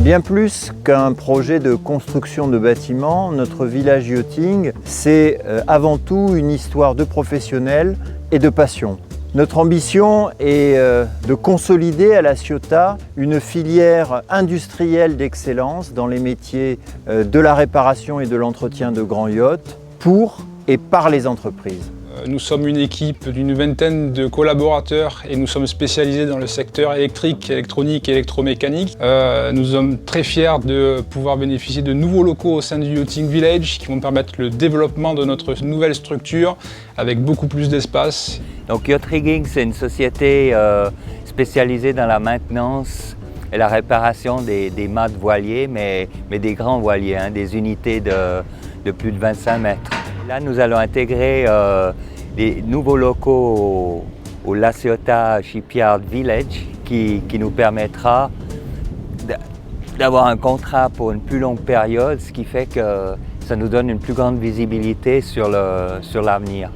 Bien plus qu'un projet de construction de bâtiments, notre village yachting, c'est avant tout une histoire de professionnels et de passion. Notre ambition est de consolider à La Ciotat une filière industrielle d'excellence dans les métiers de la réparation et de l'entretien de grands yachts pour et par les entreprises. Nous sommes une équipe d'une vingtaine de collaborateurs et nous sommes spécialisés dans le secteur électrique, électronique et électromécanique. Nous sommes très fiers de pouvoir bénéficier de nouveaux locaux au sein du Yachting Village qui vont permettre le développement de notre nouvelle structure avec beaucoup plus d'espace. Donc Yacht Rigging, c'est une société spécialisée dans la maintenance et la réparation des mâts voiliers, mais des grands voiliers, hein, des unités de plus de 25 mètres. Là, nous allons intégrer des nouveaux locaux au La Ciotat Shipyard Village qui nous permettra d'avoir un contrat pour une plus longue période, ce qui fait que ça nous donne une plus grande visibilité sur l'avenir.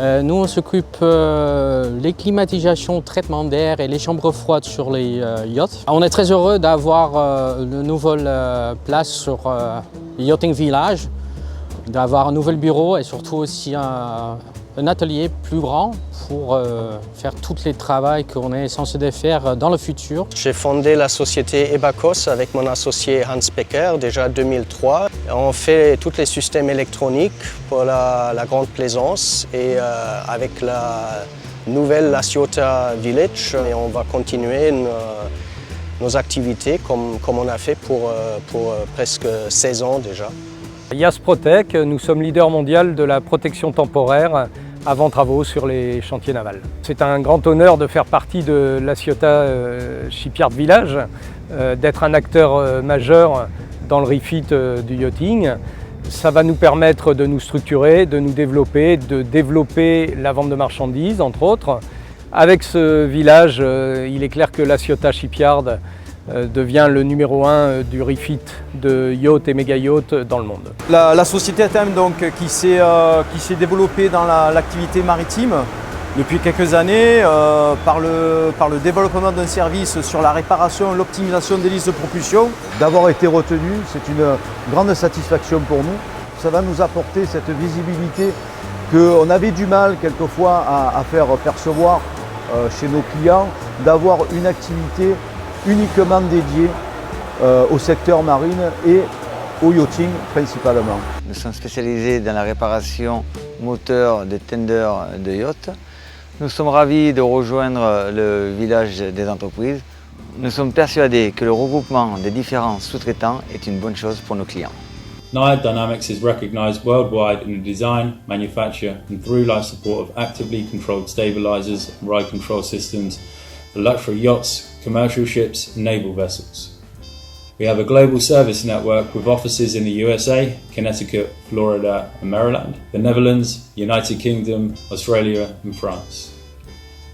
Nous, on s'occupe les climatisations, traitement d'air et les chambres froides sur les yachts. On est très heureux d'avoir une nouvelle place sur le Yachting Village, d'avoir un nouvel bureau et surtout aussi un atelier plus grand pour faire tous les travaux qu'on est censé faire dans le futur. J'ai fondé la société Ebacos avec mon associé Hans Becker déjà en 2003. On fait tous les systèmes électroniques pour la Grande Plaisance et avec la nouvelle La Ciotat Village, et on va continuer nos activités comme on a fait pour presque 16 ans déjà. Yasprotec, nous sommes leader mondial de la protection temporaire avant travaux sur les chantiers navals. C'est un grand honneur de faire partie de La Ciotat Shipyard Village, d'être un acteur majeur dans le refit du yachting. Ça va nous permettre de nous structurer, de nous développer, de développer la vente de marchandises, entre autres. Avec ce village, il est clair que La Ciotat Shipyard devient le numéro 1 du refit de yachts et méga yachts dans le monde. La société ATM donc, qui s'est développée dans l'activité maritime depuis quelques années par le développement d'un service sur la réparation et l'optimisation des listes de propulsion. D'avoir été retenu, c'est une grande satisfaction pour nous. Ça va nous apporter cette visibilité qu'on avait du mal quelquefois à faire percevoir chez nos clients, d'avoir une activité uniquement dédiée au secteur marine et au yachting principalement. Nous sommes spécialisés dans la réparation moteur de tenders de yachts. Nous sommes ravis de rejoindre le village des entreprises. Nous sommes persuadés que le regroupement des différents sous-traitants est une bonne chose pour nos clients. Naiad Dynamics is recognized worldwide in the design, manufacture and through-life support of actively controlled stabilizers and ride control systems for luxury yachts, commercial ships and naval vessels. We have a global service network with offices in the USA, Connecticut, Florida and Maryland, the Netherlands, United Kingdom, Australia and France.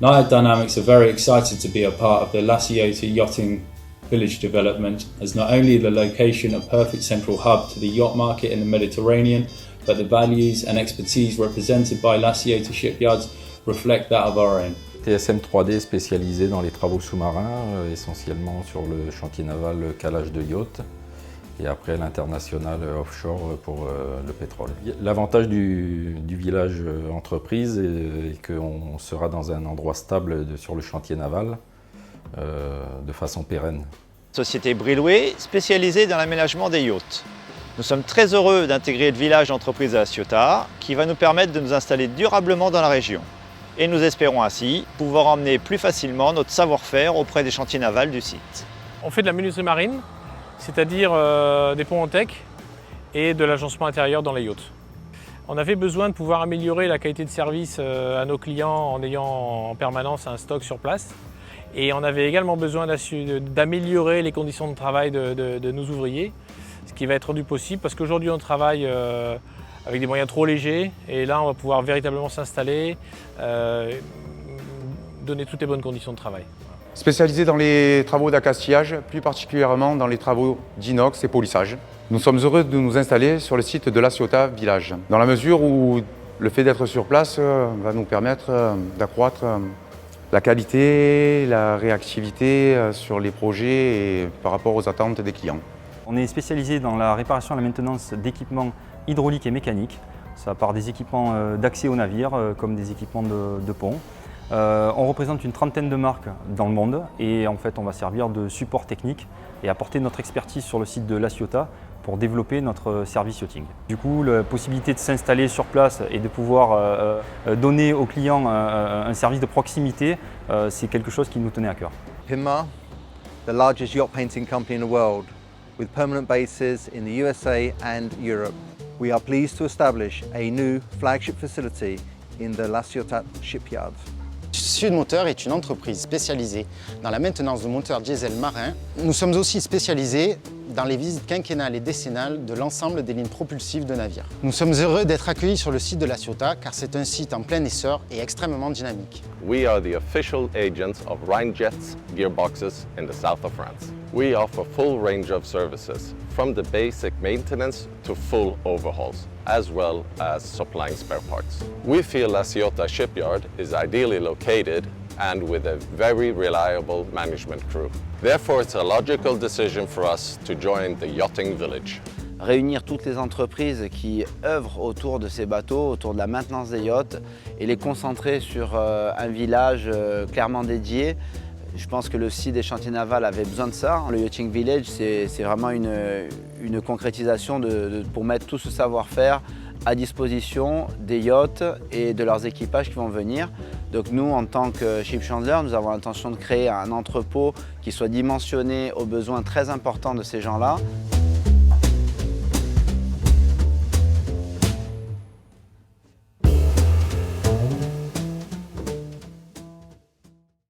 Naiad Dynamics are very excited to be a part of the La Ciotat Yachting Village development, as not only the location a perfect central hub to the yacht market in the Mediterranean, but the values and expertise represented by La Ciotat Shipyards reflect that of our own. TSM 3D spécialisé dans les travaux sous-marins, essentiellement sur le chantier naval calage de yachts et après l'international offshore pour le pétrole. L'avantage du village entreprise est qu'on sera dans un endroit stable sur le chantier naval de façon pérenne. Société Brillouet, spécialisée dans l'aménagement des yachts. Nous sommes très heureux d'intégrer le village entreprise de La Ciotat qui va nous permettre de nous installer durablement dans la région. Et nous espérons ainsi pouvoir emmener plus facilement notre savoir-faire auprès des chantiers navals du site. On fait de la menuiserie marine, c'est-à-dire des ponts en teck et de l'agencement intérieur dans les yachts. On avait besoin de pouvoir améliorer la qualité de service à nos clients en ayant en permanence un stock sur place. Et on avait également besoin d'améliorer les conditions de travail de nos ouvriers, ce qui va être rendu possible parce qu'aujourd'hui on travaille avec des moyens trop légers et là on va pouvoir véritablement s'installer, donner toutes les bonnes conditions de travail. Spécialisé dans les travaux d'accastillage, plus particulièrement dans les travaux d'inox et polissage. Nous sommes heureux de nous installer sur le site de La Ciotat Village, dans la mesure où le fait d'être sur place va nous permettre d'accroître La qualité, la réactivité sur les projets et par rapport aux attentes des clients. On est spécialisé dans la réparation et la maintenance d'équipements hydrauliques et mécaniques. Ça part des équipements d'accès au navire comme des équipements de pont. On représente une trentaine de marques dans le monde et en fait on va servir de support technique et apporter notre expertise sur le site de La Ciotat pour développer notre service yachting. Du coup, la possibilité de s'installer sur place et de pouvoir donner aux clients un service de proximité, c'est quelque chose qui nous tenait à cœur. Pinmar, the largest yacht painting company in the world, with permanent bases in the USA and Europe. We are pleased to establish a new flagship facility in the La Ciotat shipyard. Sud Moteur est une entreprise spécialisée dans la maintenance de moteurs diesel marins. Nous sommes aussi spécialisés dans les visites quinquennales et décennales de l'ensemble des lignes propulsives de navires. Nous sommes heureux d'être accueillis sur le site de La Ciotat car c'est un site en plein essor et extrêmement dynamique. We are the official agents of Rheinjets gearboxes in the south of France. We offer full range of services, from the basic maintenance to full overhauls, as well as supplying spare parts. We feel La Ciotat shipyard is ideally located and with a very reliable management crew. Therefore, it's a logical decision for us to join the yachting village. Réunir toutes les entreprises qui œuvrent autour de ces bateaux, autour de la maintenance des yachts et les concentrer sur un village clairement dédié. Je pense que le site des chantiers navals avait besoin de ça. Le Yachting Village, c'est vraiment une concrétisation pour mettre tout ce savoir-faire à disposition des yachts et de leurs équipages qui vont venir. Donc nous, en tant que Ship Chandler, nous avons l'intention de créer un entrepôt qui soit dimensionné aux besoins très importants de ces gens-là